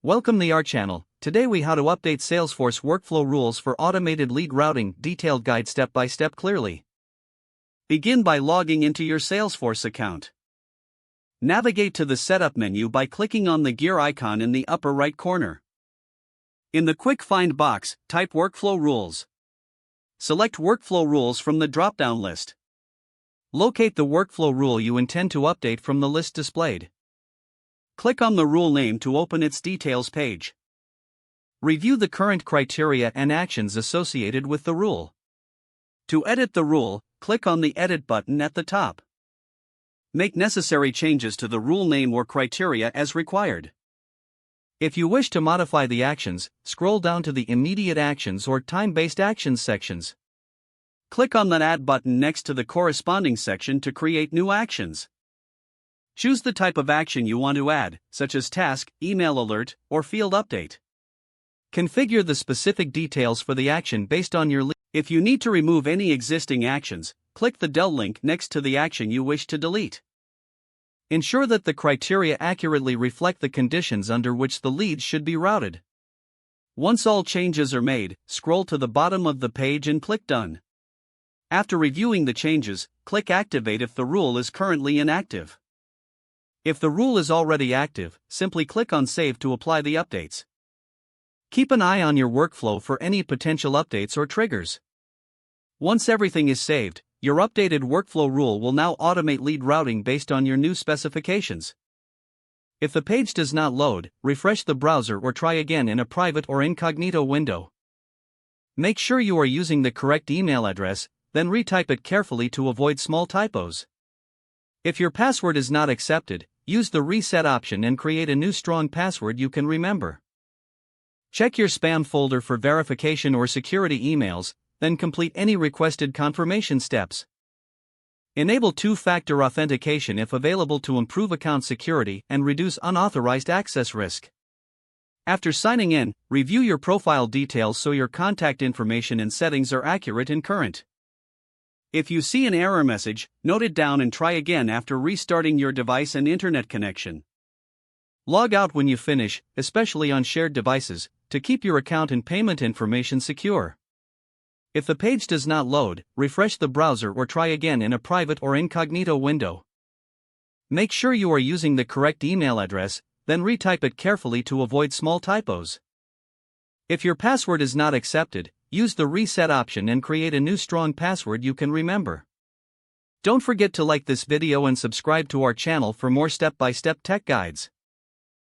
Welcome to our channel. Today we how to update Salesforce workflow rules for automated lead routing, detailed guide step by step clearly. Begin by logging into your Salesforce account. Navigate to the setup menu by clicking on the gear icon in the upper right corner. In the quick find box, type workflow rules. Select workflow rules from the drop-down list. Locate the workflow rule you intend to update from the list displayed. Click on the rule name to open its details page. Review the current criteria and actions associated with the rule. To edit the rule, click on the Edit button at the top. Make necessary changes to the rule name or criteria as required. If you wish to modify the actions, scroll down to the Immediate Actions or Time-Based Actions sections. Click on the Add button next to the corresponding section to create new actions. Choose the type of action you want to add, such as task, email alert, or field update. Configure the specific details for the action based on your lead. If you need to remove any existing actions, click the Del link next to the action you wish to delete. Ensure that the criteria accurately reflect the conditions under which the leads should be routed. Once all changes are made, scroll to the bottom of the page and click Done. After reviewing the changes, click Activate if the rule is currently inactive. If the rule is already active, simply click on Save to apply the updates. Keep an eye on your workflow for any potential updates or triggers. Once everything is saved, your updated workflow rule will now automate lead routing based on your new specifications. If the page does not load, refresh the browser or try again in a private or incognito window. Make sure you are using the correct email address, then retype it carefully to avoid small typos. If your password is not accepted, use the reset option and create a new strong password you can remember. Check your spam folder for verification or security emails, then complete any requested confirmation steps. Enable two-factor authentication if available to improve account security and reduce unauthorized access risk. After signing in, review your profile details so your contact information and settings are accurate and current. If you see an error message, note it down and try again after restarting your device and internet connection. Log out when you finish, especially on shared devices, to keep your account and payment information secure. If the page does not load, refresh the browser or try again in a private or incognito window. Make sure you are using the correct email address, then retype it carefully to avoid small typos. If your password is not accepted, use the reset option and create a new strong password you can remember. Don't forget to like this video and subscribe to our channel for more step-by-step tech guides.